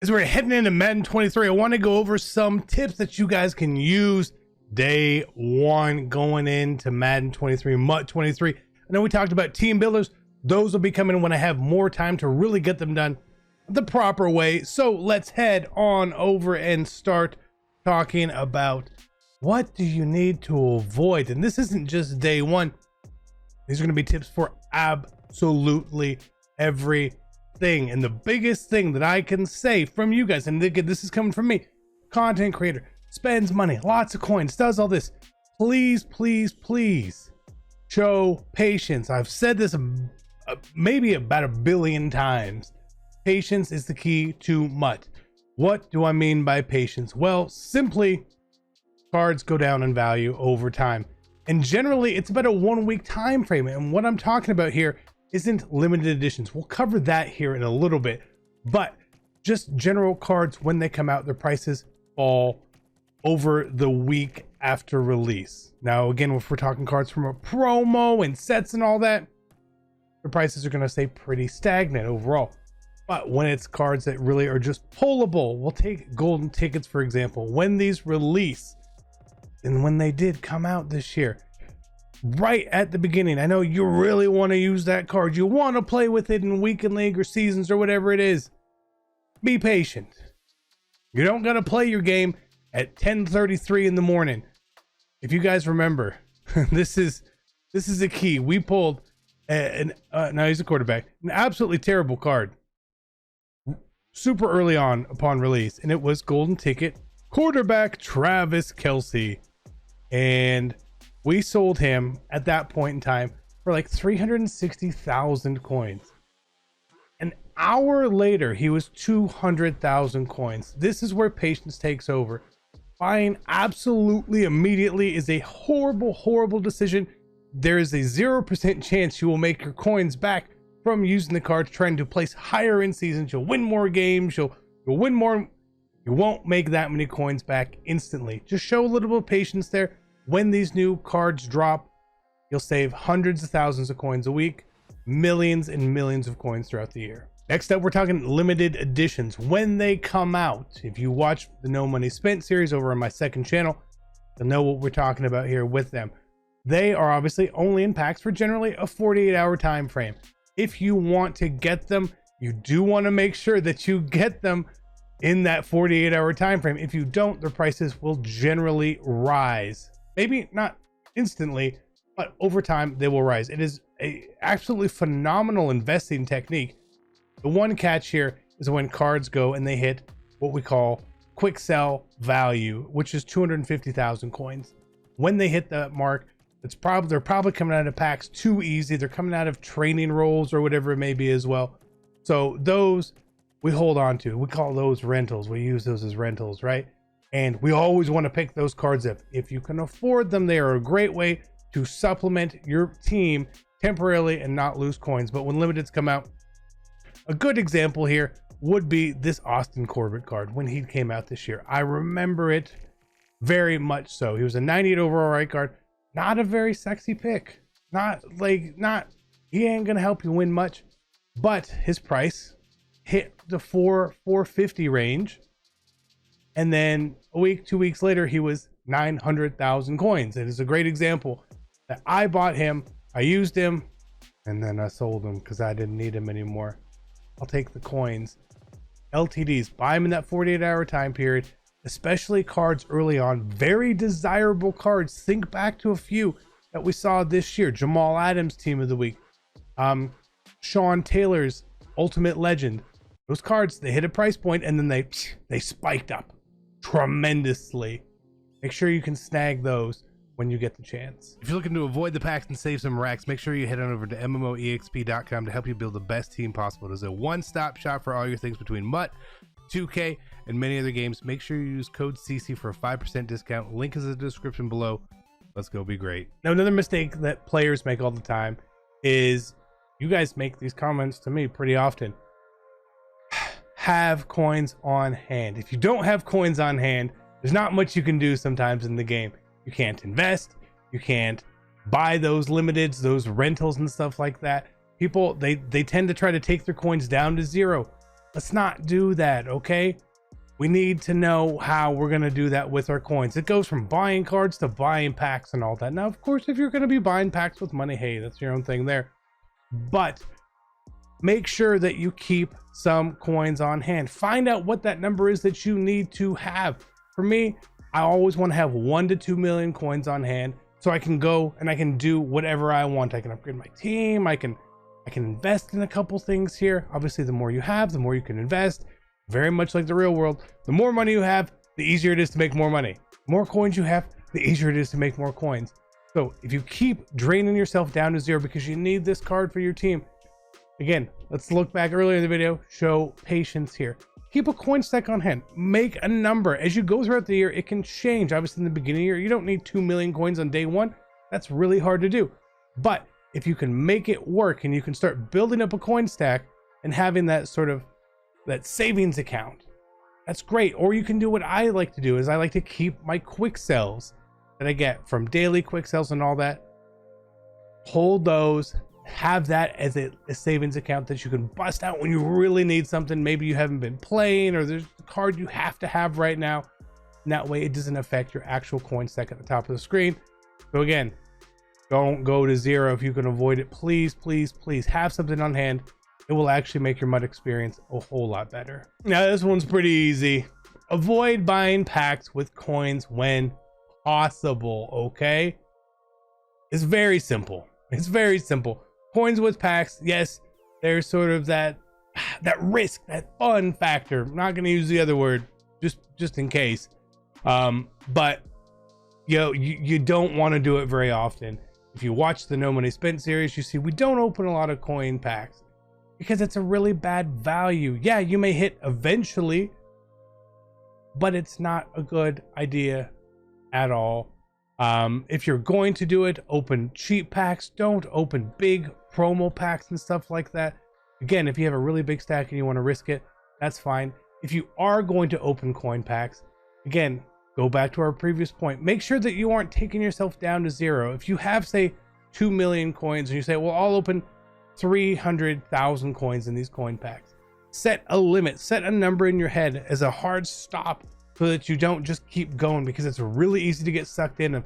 As we're heading into Madden 23, I want to go over some tips that you guys can use day one going into Madden 23, MUT 23. I know we talked about team builders. Those will be coming when I have more time to really get them done the proper way. So let's head on over and start talking about what do you need to avoid. And this isn't just day one. These are going to be tips for absolutely everything. And the biggest thing that I can say from you guys, and again, this is coming from me, content creator, spends money, lots of coins, does all this. Please, please, please show patience. I've said this maybe about 1 billion times. Patience is the key to MUT. What do I mean by patience? Well, simply cards go down in value over time. And generally it's about a 1 week time frame. And what I'm talking about here isn't limited editions. We'll cover that here in a little bit, but just general cards, when they come out, their prices fall over the week after release. Now, again, if we're talking cards from a promo and sets and all that, the prices are going to stay pretty stagnant overall. But when it's cards that really are just pullable, we'll take golden tickets, for example, when these release and when they did come out this year, right at the beginning, I know you really want to use that card. You want to play with it in weekend league or seasons or whatever it is. Be patient. You don't got to play your game at 10:33 in the morning. If you guys remember, this is a key. We pulled now he's a quarterback, an absolutely terrible card super early on upon release, and it was golden ticket quarterback Travis Kelce, and we sold him at that point in time for like 360,000 coins. An hour later, he was 200,000 coins. This is where patience takes over. Buying absolutely immediately is a horrible, horrible decision. There is a 0% chance you will make your coins back from using the cards, trying to place higher in seasons. You'll win more games. You'll win more. You won't make that many coins back instantly. Just show a little bit of patience there. When these new cards drop, you'll save hundreds of thousands of coins a week, millions and millions of coins throughout the year. Next up, we're talking limited editions. When they come out, if you watch the No Money Spent series over on my second channel, you'll know what we're talking about here with them. They are obviously only in packs for generally a 48-hour time frame. If you want to get them, you do want to make sure that you get them in that 48-hour time frame. If you don't, their prices will generally rise. Maybe not instantly, but over time they will rise. It is a absolutely phenomenal investing technique. The one catch here is when cards go and they hit what we call quick sell value, which is 250,000 coins. When they hit that mark, they're probably coming out of packs too easy. They're coming out of training rolls or whatever it may be as well. So those we hold on to. We call those rentals. We use those as rentals, right? And we always want to pick those cards up. If you can afford them, they are a great way to supplement your team temporarily and not lose coins. But when limiteds come out, a good example here would be this Austin Corbett card when he came out this year. I remember it very much so. He was a 98 overall right guard. Not a very sexy pick. He ain't going to help you win much. But his price hit the 450 range. And then a week, 2 weeks later, he was 900,000 coins. It is a great example that I bought him, I used him, and then I sold him because I didn't need him anymore. I'll take the coins. LTDs, buy them in that 48-hour time period, especially cards early on. Very desirable cards. Think back to a few that we saw this year. Jamal Adams, team of the week. Sean Taylor's Ultimate Legend. Those cards, they hit a price point and then they spiked up tremendously. Make sure you can snag those when you get the chance. If you're looking to avoid the packs and save some racks, make sure you head on over to MMOEXP.com to help you build the best team possible. It is a one-stop shop for all your things between MUT, 2K, and many other games. Make sure you use code CC for a 5% discount. Link is in the description below. Let's go be great. Now, another mistake that players make all the time is, you guys make these comments to me pretty often, have coins on hand. If you don't have coins on hand, there's not much you can do sometimes in the game. You can't invest, you can't buy those limiteds, those rentals and stuff like that. People, they tend to try to take their coins down to zero. Let's not do that, okay? We need to know how we're going to do that with our coins. It goes from buying cards to buying packs and all that. Now, of course, if you're going to be buying packs with money, hey, that's your own thing there. But make sure that you keep some coins on hand. Find out what that number is that you need to have. For me, I always want to have 1 to 2 million coins on hand so I can go and I can do whatever I want. I can upgrade my team. I can invest in a couple things here. Obviously, the more you have, the more you can invest. Very much like the real world. The more money you have, the easier it is to make more money. The more coins you have, the easier it is to make more coins. So if you keep draining yourself down to zero because you need this card for your team, again, let's look back earlier in the video, show patience here. Keep a coin stack on hand, make a number. As you go throughout the year, it can change. Obviously in the beginning of the year, you don't need 2 million coins on day one. That's really hard to do. But if you can make it work and you can start building up a coin stack and having that sort of that savings account, that's great. Or you can do what I like to do, is I like to keep my quick sells that I get from daily quick sells and all that, hold those, have that as a savings account that you can bust out when you really need something. Maybe you haven't been playing or there's a card you have to have right now, and that way it doesn't affect your actual coin stack at the top of the screen. So again, don't go to zero if you can avoid it. Please, please, please have something on hand. It will actually make your MUD experience a whole lot better. Now this one's pretty easy. Avoid buying packs with coins when possible, okay? It's very simple. It's very simple. Coins with packs, yes, there's sort of that risk, that fun factor. I'm not going to use the other word just in case. But you don't want to do it very often. If you watch the No Money Spent series, you see we don't open a lot of coin packs because it's a really bad value. Yeah, you may hit eventually, but it's not a good idea at all. If you're going to do it, open cheap packs. Don't open big promo packs and stuff like that. Again, if you have a really big stack and you want to risk it, that's fine. If you are going to open coin packs, again, go back to our previous point. Make sure that you aren't taking yourself down to zero. If you have, say, 2 million coins and you say, well, I'll open 300,000 coins in these coin packs. Set a limit, set a number in your head as a hard stop so that you don't just keep going, because it's really easy to get sucked in of,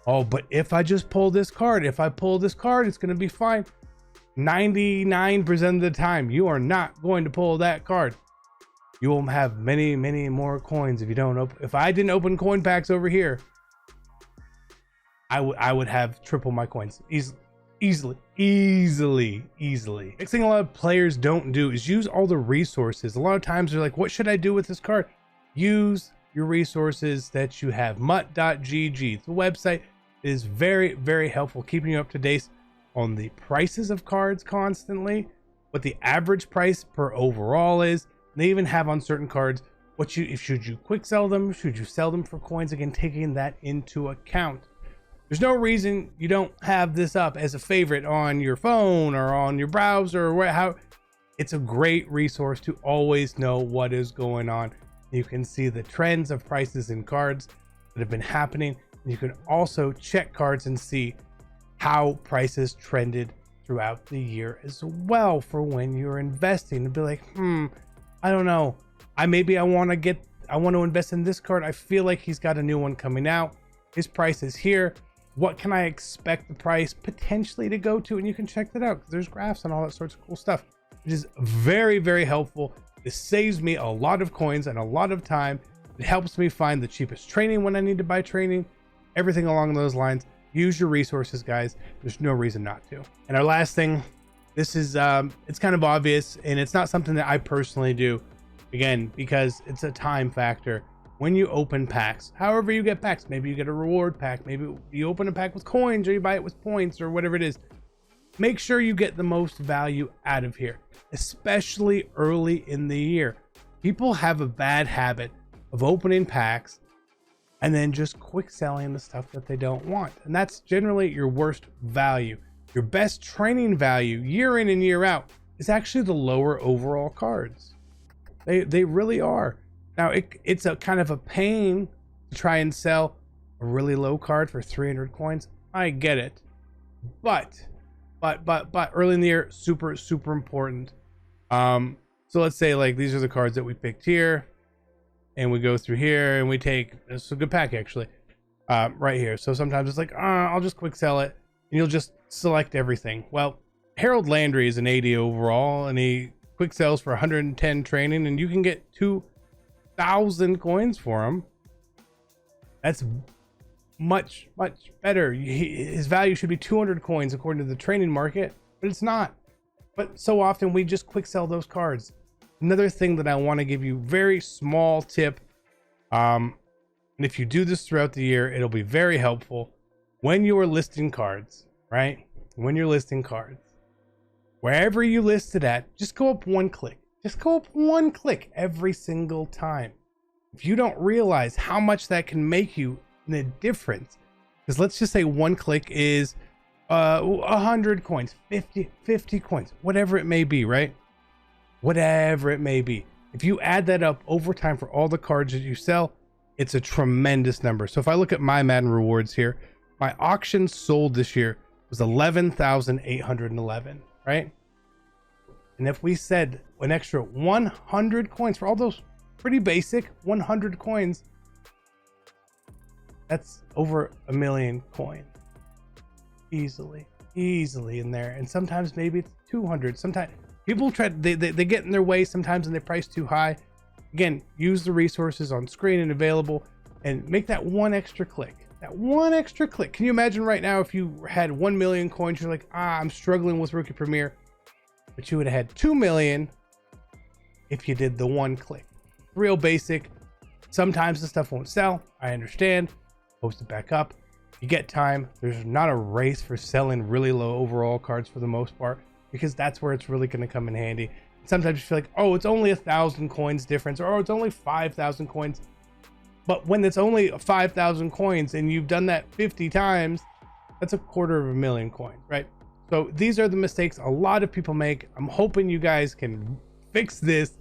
oh, but if I just pull this card, if I pull this card, it's going to be fine. 99% of the time, you are not going to pull that card. You will have many, many more coins if you don't open. If I didn't open coin packs over here, I would have triple my coins easily. Next thing a lot of players don't do is use all the resources. A lot of times they're like, what should I do with this card? Use your resources that you have. MUT.gg, the website, is very, very helpful, keeping you up to date on the prices of cards constantly, what the average price per overall is. They even have on certain cards should you quick sell them, should you sell them for coins, again taking that into account. There's no reason you don't have this up as a favorite on your phone or on your browser or how. It's a great resource to always know what is going on. You can see the trends of prices in cards that have been happening. You can also check cards and see how prices trended throughout the year as well for when you're investing, to be like, I don't know, I want to invest in this card. I feel like he's got a new one coming out. His price is here. What can I expect the price potentially to go to? And you can check that out because there's graphs and all that sorts of cool stuff. It is very, very helpful. This saves me a lot of coins and a lot of time. It helps me find the cheapest training when I need to buy training, everything along those lines. Use your resources, guys. There's no reason not to. And our last thing, this is, it's kind of obvious, and it's not something that I personally do, again, because it's a time factor. When you open packs, however you get packs, maybe you get a reward pack, maybe you open a pack with coins, or you buy it with points, or whatever it is. Make sure you get the most value out of here, especially early in the year. People have a bad habit of opening packs and then just quick selling the stuff that they don't want. And that's generally your worst value. Your best training value year in and year out is actually the lower overall cards. They really are. Now it's a kind of a pain to try and sell a really low card for 300 coins. I get it, but early in the year, super important. So let's say like these are the cards that we picked here, and we go through here and we take, this is a good pack actually, right here. So sometimes it's like, I'll just quick sell it, and you'll just select everything. Well, Harold Landry is an 80 overall, and he quick sells for 110 training, and you can get 2,000 coins for him. That's much better. His value should be 200 coins according to the training market, but it's not. But so often we just quick sell those cards. Another thing that I want to give you, very small tip, and if you do this throughout the year, it'll be very helpful. When you are listing cards, right? When you're listing cards, wherever you list it at, just go up one click. Just go up one click every single time. If you don't realize how much that can make you in a difference, because let's just say one click is 100 coins, 50 coins, whatever it may be, right? Whatever it may be. If you add that up over time for all the cards that you sell, it's a tremendous number. So if I look at my Madden rewards here, my auction sold this year was 11,811, right? And if we said an extra 100 coins for all those pretty basic 100 coins, that's over 1 million coins. Easily in there. And sometimes maybe it's 200. Sometimes people try, they get in their way sometimes and they price too high. Again, use the resources on screen and available and make that one extra click. That one extra click. Can you imagine right now if you had 1 million coins, you're like, I'm struggling with Rookie Premier, but you would have had 2 million if you did the one click. Real basic. Sometimes the stuff won't sell. I understand. Post it back up. You get time. There's not a race for selling really low overall cards for the most part, because that's where it's really going to come in handy. Sometimes you feel like, oh, it's only 1,000 coins difference, or oh, it's only 5,000 coins. But when it's only 5,000 coins and you've done that 50 times, that's 250,000 coins, right? So these are the mistakes a lot of people make. I'm hoping you guys can fix this.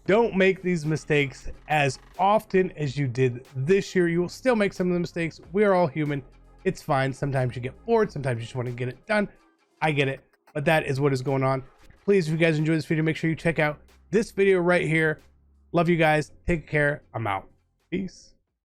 Don't make these mistakes as often as you did this year. You will still make some of the mistakes. We are all human. It's fine. Sometimes you get bored. Sometimes you just want to get it done. I get it. But that is what is going on. Please, if you guys enjoyed this video, make sure you check out this video right here. Love you guys. Take care. I'm out. Peace.